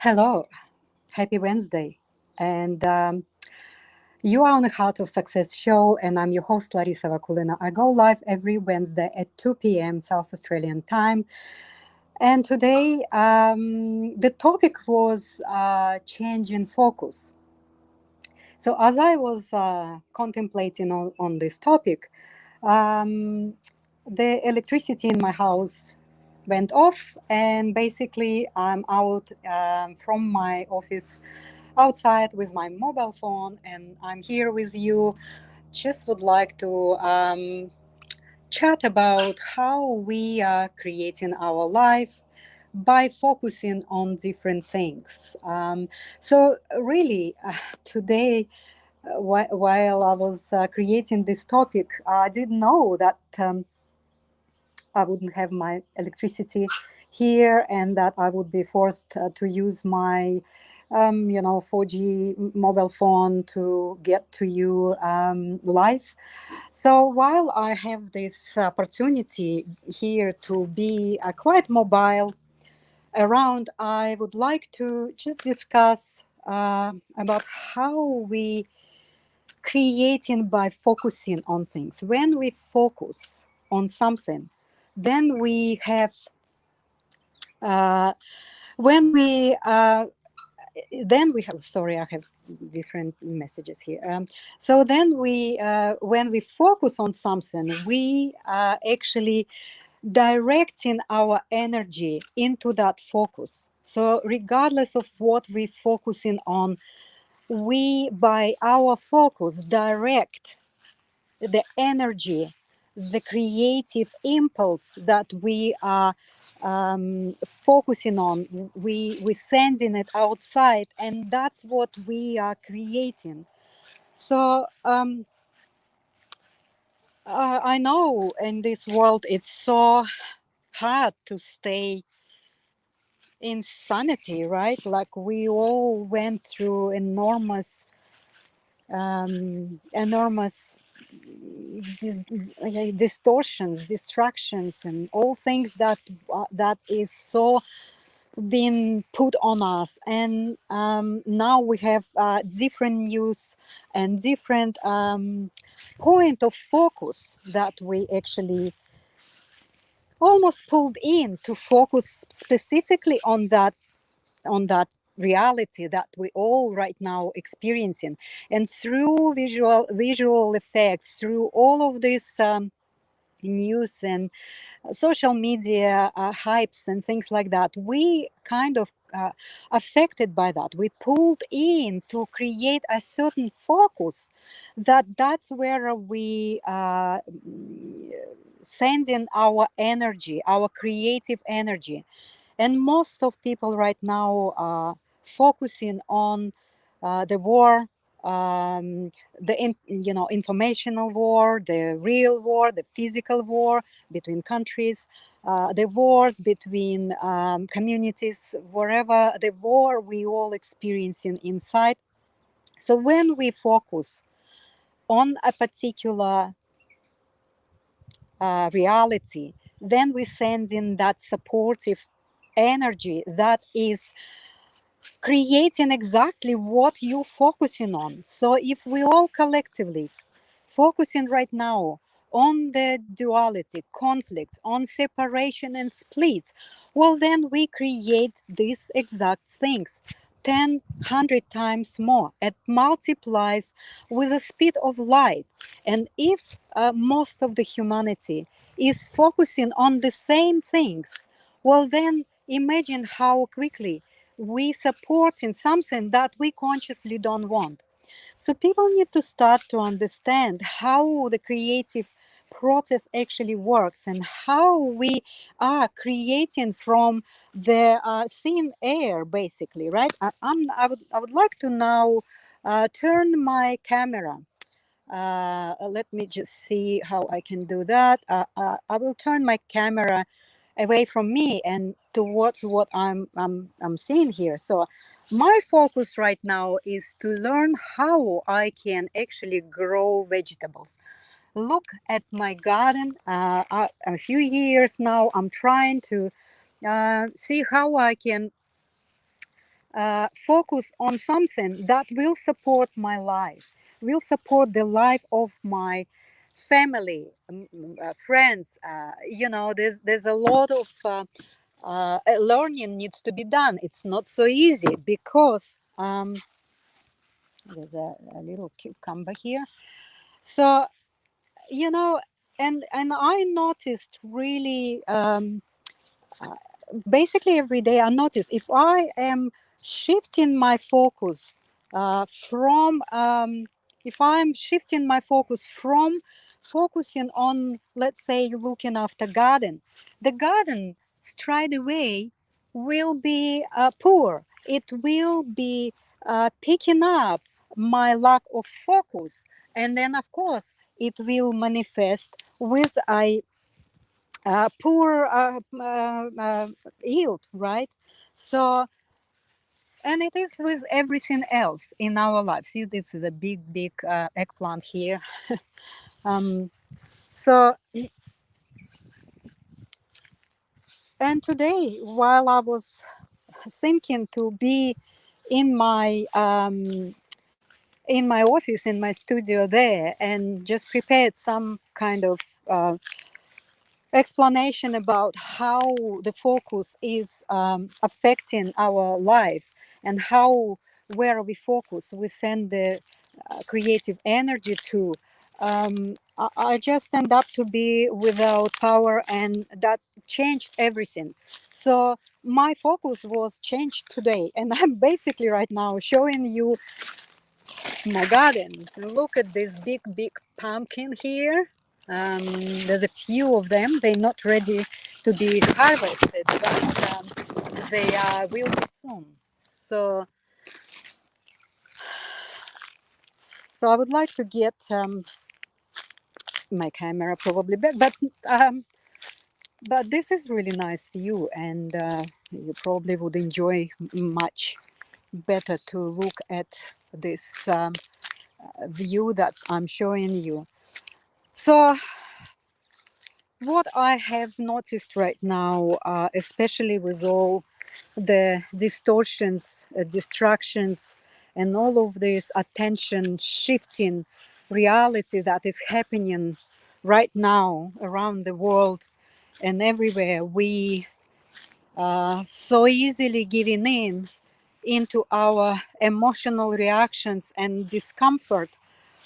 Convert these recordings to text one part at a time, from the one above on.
Hello, happy Wednesday. And You are on the Heart of Success show, and I'm your host, Larissa Vakulina. I go live every Wednesday at 2 p.m. South Australian time. And today, the topic was change in focus. So, as I was contemplating on this topic, um, the electricity in my house went off, and basically, I'm out from my office outside with my mobile phone, and I'm here with you. Just would like to chat about how we are creating our life by focusing on different things. Really, today, while I was creating this topic, I didn't know that I wouldn't have my electricity here, and that I would be forced to use my 4G mobile phone to get to you live. So while I have this opportunity here to be quite mobile around, I would like to just discuss about how we creating by focusing on things. When we focus on something, then we have uh, when we have, sorry, I have different messages here. So then we when we focus on something, we actually directing our energy into that focus. So regardless of what we focusing on, we by our focus direct the energy, the creative impulse that we are focusing on. We sending it outside, and that's what we are creating. So I know in this world it's so hard to stay in sanity, right? Like we all went through enormous distortions, distractions, and all things that is so been put on us. And now we have different news and different point of focus that we actually almost pulled in to focus specifically on that reality that we all right now experiencing. And through visual effects, through all of this news and social media hypes and things like that, we kind of affected by that. We pulled in to create a certain focus that's where we send in our energy, our creative energy. And most of people right now are focusing on the war, informational war, the real war, the physical war between countries, the wars between communities, wherever the war we all experiencing inside. So when we focus on a particular reality, then we send in that supportive energy that is creating exactly what you're focusing on. So if we all collectively focusing right now on the duality, conflict, on separation and split, well, then we create these exact things 10, 100 times more. It multiplies with the speed of light. And if most of the humanity is focusing on the same things, well, then imagine how quickly we support in something that we consciously don't want. So people need to start to understand how the creative process actually works and how we are creating from the thin air, basically, right? I would like to now turn my camera. Let me just see how I can do that. I will turn my camera away from me and towards what I'm seeing here. So my focus right now is to learn how I can actually grow vegetables. Look at my garden. A few years now, I'm trying to see how I can focus on something that will support my life, will support the life of my family, friends. There's a lot of learning needs to be done. It's not so easy because there's a little cucumber here. So you know, and I noticed really. Basically every day I notice if I am shifting my focus from if I'm shifting my focus from focusing on, let's say, looking after garden, the garden straight away will be poor. It will be picking up my lack of focus, and then of course it will manifest with a poor yield, right? So, and it is with everything else in our lives. See, this is a big eggplant here. Um, so, and today, while I was thinking to be in my office, in my studio there, and just prepared some kind of explanation about how the focus is affecting our life, and how where we focus we send the creative energy to. I just end up to be without power, and that changed everything. So my focus was changed today, and I'm basically right now showing you my garden. Look at this big pumpkin here. There's a few of them. They're not ready to be harvested, but they will be soon. So I would like to get my camera probably back, but this is really nice view, and you probably would enjoy much better to look at this view that I'm showing you. So what I have noticed right now, especially with all the distortions, distractions, and all of this attention shifting reality that is happening right now around the world and everywhere, we so easily giving in into our emotional reactions and discomfort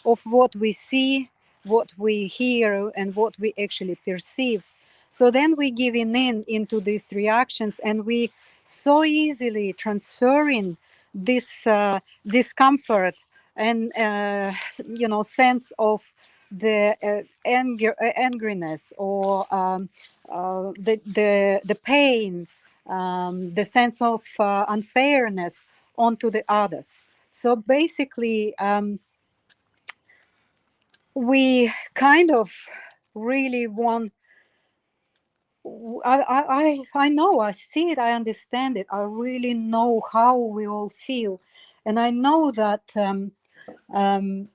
of what we see, what we hear, and what we actually perceive. So then we giving in into these reactions, and we so easily transferring this discomfort and sense of the angriness, or the pain, the sense of unfairness onto the others. So basically, we kind of really want. I know, I see it, I understand it, I really know how we all feel, and I know that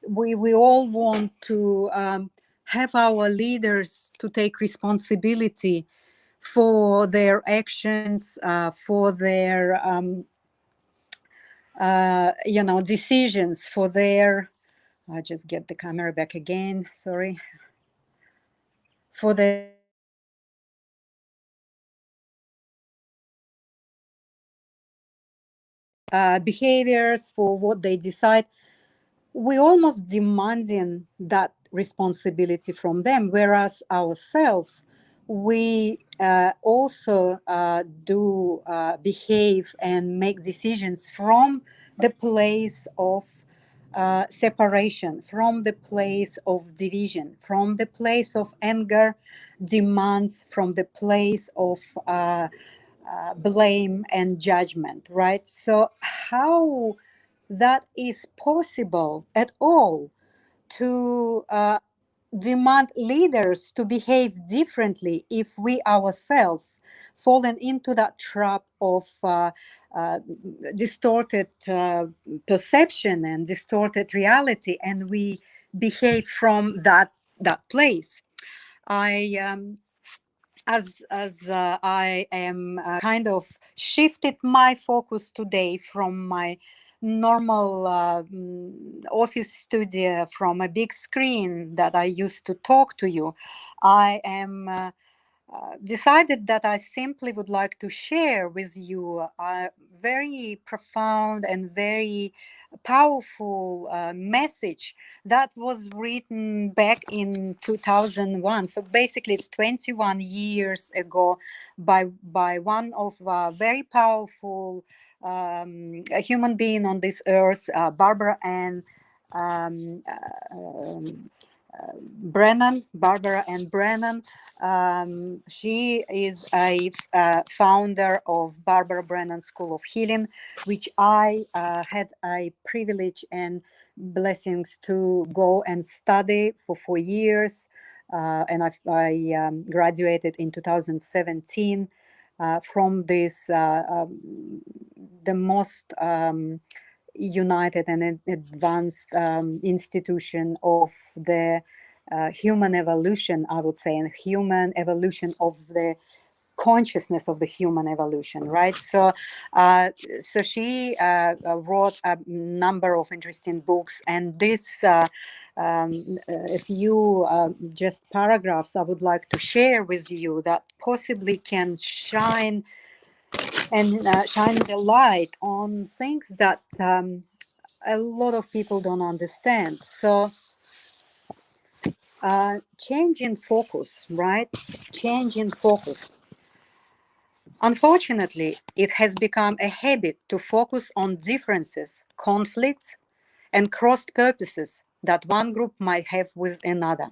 we all want to have our leaders to take responsibility for their actions, for their decisions, for their. I just get the camera back again. Sorry. For their behaviors, for what they decide. We almost demanding that responsibility from them, whereas ourselves, we also do behave and make decisions from the place of separation, from the place of division, from the place of anger, demands, from the place of blame and judgment, right? So how that is possible at all to demand leaders to behave differently if we ourselves fallen into that trap of distorted perception and distorted reality, and we behave from that place. I as I am kind of shifted my focus today from my normal office studio, from a big screen that I used to talk to you, I am decided that I simply would like to share with you a very profound and very powerful message that was written back in 2001. So basically, it's 21 years ago by one of very powerful a human being on this earth, Barbara Ann. Um, um, Barbara Ann Brennan. She is a founder of Barbara Brennan School of Healing, which I had a privilege and blessings to go and study for 4 years. And I graduated in 2017 from this, the most united and advanced institution of the human evolution, I would say, and human evolution of the consciousness of the human evolution, right? So she wrote a number of interesting books, and this a few just paragraphs I would like to share with you that possibly can shine the light on things that a lot of people don't understand. So change in focus, right? Change in focus. Unfortunately, it has become a habit to focus on differences, conflicts, and crossed purposes that one group might have with another.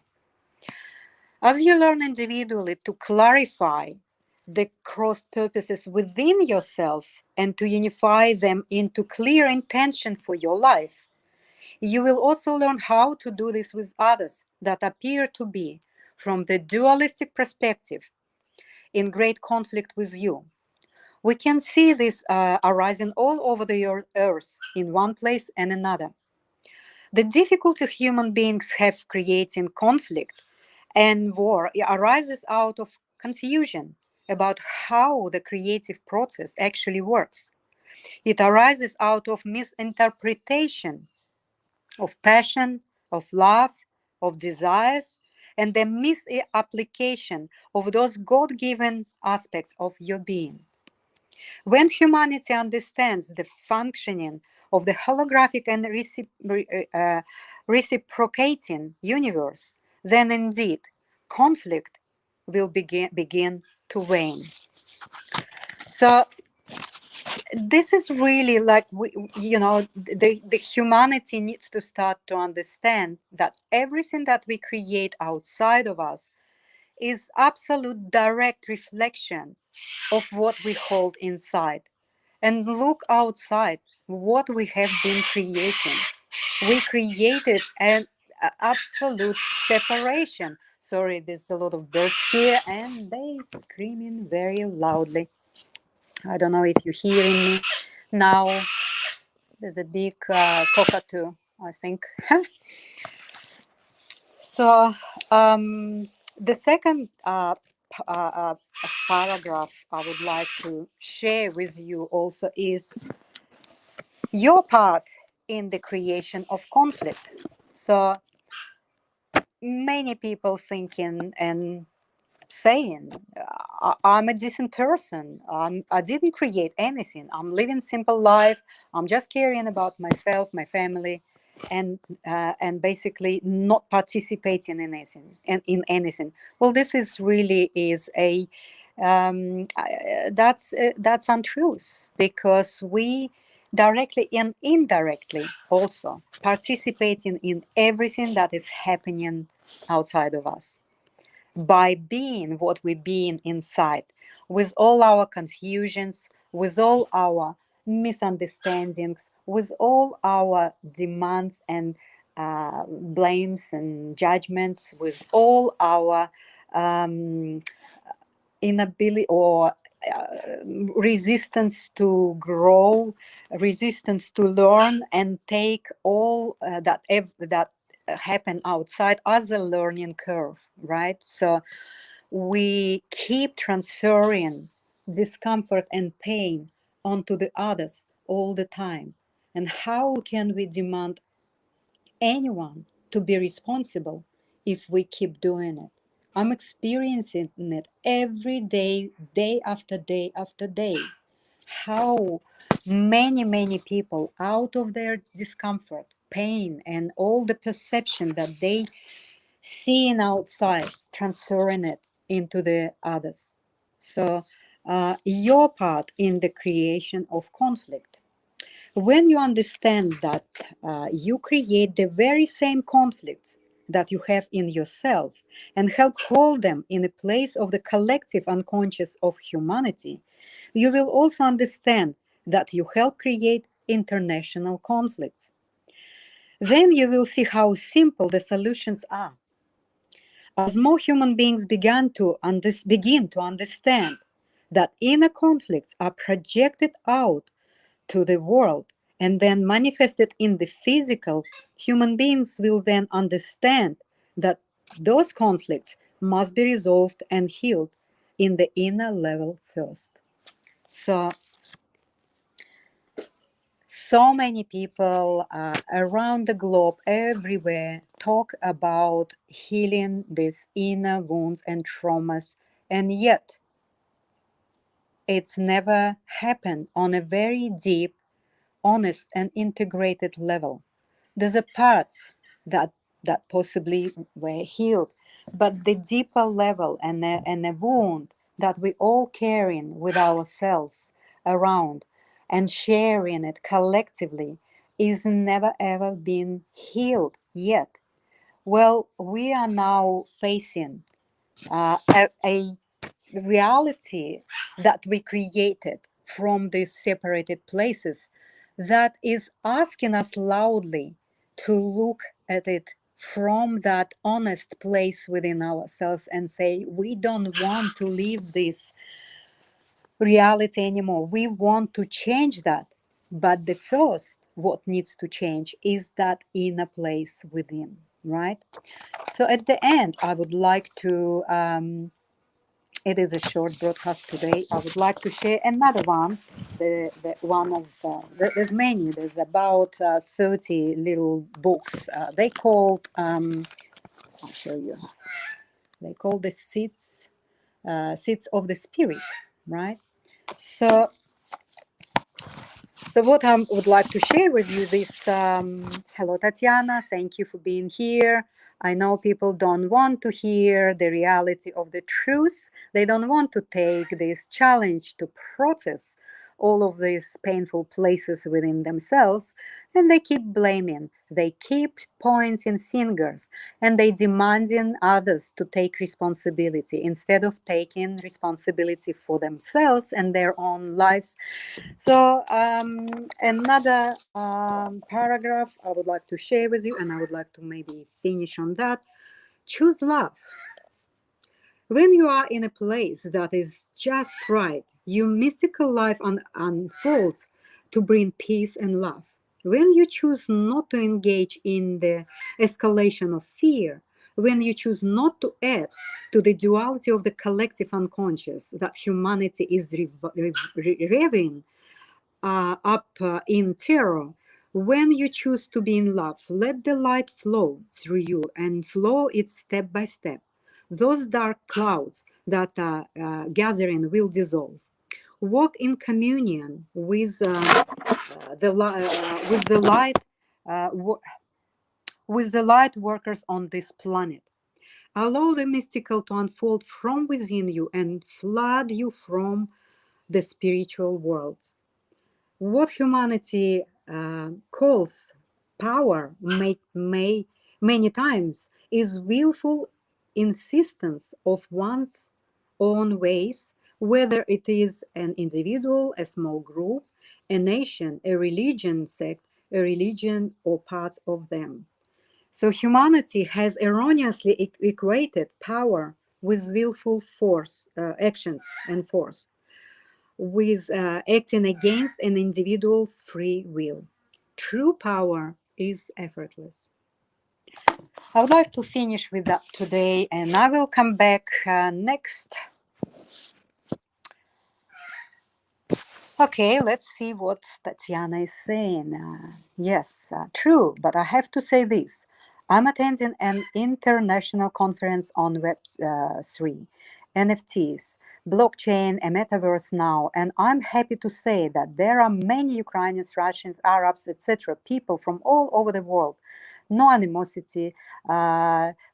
As you learn individually to clarify the crossed purposes within yourself and to unify them into clear intention for your life, you will also learn how to do this with others that appear to be, from the dualistic perspective, in great conflict with you. We can see this arising all over the earth, in one place and another. The difficulty human beings have creating conflict and war arises out of confusion about how the creative process actually works. It arises out of misinterpretation of passion, of love, of desires, and the misapplication of those God given aspects of your being. When humanity understands the functioning of the holographic and reciprocating universe, then indeed conflict will begin to wane. So this is really like the humanity needs to start to understand that everything that we create outside of us is absolute direct reflection of what we hold inside. And look outside what we have been creating. We created an absolute separation. Sorry, there's a lot of birds here and they screaming very loudly. I don't know if you're hearing me now. There's a big cockatoo, I think. So the second paragraph I would like to share with you also is your part in the creation of conflict. So many people thinking and saying, I'm a decent person. I didn't create anything. I'm living simple life. I'm just caring about myself, my family, and basically not participating in anything. In anything. Well, this is really is a that's untruth, because we directly and indirectly also participating in everything that is happening outside of us by being what we being inside, with all our confusions, with all our misunderstandings, with all our demands and blames and judgments, with all our inability or resistance to grow, resistance to learn, and take all that happen outside as a learning curve, right? So we keep transferring discomfort and pain onto the others all the time. And how can we demand anyone to be responsible if we keep doing it? I'm experiencing it every day, day after day after day. How many people, out of their discomfort, pain, and all the perception that they seeing outside, transferring it into the others. So your part in the creation of conflict. When you understand that you create the very same conflicts that you have in yourself and help hold them in a place of the collective unconscious of humanity, you will also understand that you help create international conflicts. Then you will see how simple the solutions are. As more human beings begin to understand that inner conflicts are projected out to the world and then manifested in the physical, human beings will then understand that those conflicts must be resolved and healed in the inner level first. So many people around the globe, everywhere, talk about healing these inner wounds and traumas, and yet it's never happened on a very deep, honest, and integrated level. There's a parts that possibly were healed, but the deeper level and a wound that we all carrying with ourselves around and sharing it collectively is never ever been healed yet. Well, we are now facing a reality that we created from these separated places that is asking us loudly to look at it from that honest place within ourselves and say, we don't want to live this reality anymore. We want to change that. But the first, what needs to change is that inner place within, right? So at the end, I would like to it is a short broadcast today. I would like to share another one. The one of there's many. There's about 30 little books. They called. I'll show you. They call the seeds of the spirit, right? So what I would like to share with you this, hello Tatiana, thank you for being here. I know people don't want to hear the reality of the truth. They don't want to take this challenge to process all of these painful places within themselves, and they keep blaming. They keep pointing fingers, and they demanding others to take responsibility instead of taking responsibility for themselves and their own lives. So another paragraph I would like to share with you, and I would like to maybe finish on that. Choose love. When you are in a place that is just right, your mystical life unfolds to bring peace and love. When you choose not to engage in the escalation of fear, when you choose not to add to the duality of the collective unconscious that humanity is revving up in terror, when you choose to be in love, let the light flow through you and flow it step by step. Those dark clouds that are gathering will dissolve. Walk in communion with with the light, uh, with the light workers on this planet. Allow the mystical to unfold from within you and flood you from the spiritual world. What humanity calls power many times is willful insistence of one's own ways, whether it is an individual, a small group, a nation, a religion sect, a religion, or parts of them. So humanity has erroneously equated power with willful force, actions and force, with acting against an individual's free will. True power is effortless. I would like to finish with that today, and I will come back next. Okay, let's see what Tatiana is saying. Yes, true, but I have to say this. I'm attending an international conference on Web3, NFTs, blockchain, and metaverse now, and I'm happy to say that there are many Ukrainians, Russians, Arabs, etc., people from all over the world. No animosity.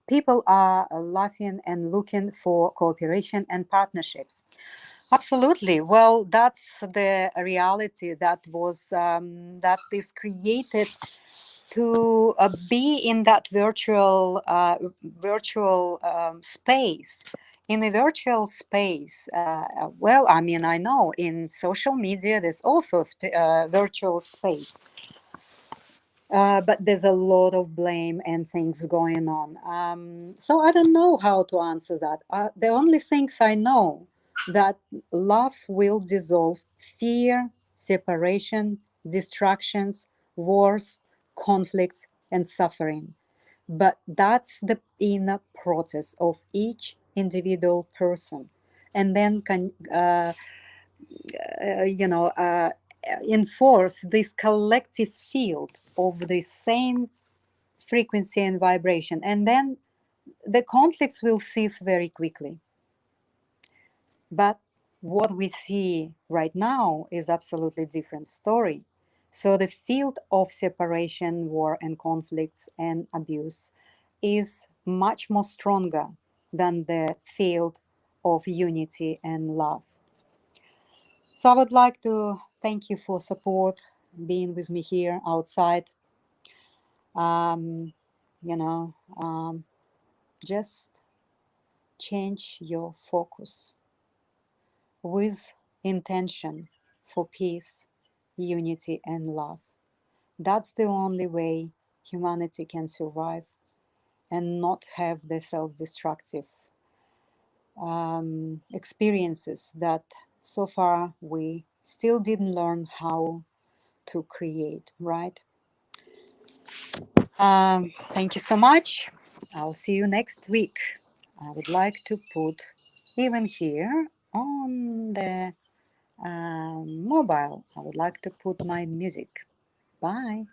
People are laughing and looking for cooperation and partnerships. Absolutely. Well, that's the reality that is created to be in that virtual space. In a virtual space, well, I mean, I know in social media there's also virtual space. But there's a lot of blame and things going on. So I don't know how to answer that. The only things I know that love will dissolve fear, separation, distractions, wars, conflicts, and suffering. But that's the inner process of each individual person. And then enforce this collective field of the same frequency and vibration, and then the conflicts will cease very quickly. But what we see right now is absolutely different story. So the field of separation, war, and conflicts and abuse is much more stronger than the field of unity and love. So I would like to thank you for support, being with me here outside. Um, you know, just change your focus with intention for peace, unity, and love. That's the only way humanity can survive and not have the self-destructive experiences that so far we still didn't learn how to create, right? Thank you so much. I'll see you next week. I would like to put even here on the mobile, I would like to put my music. Bye.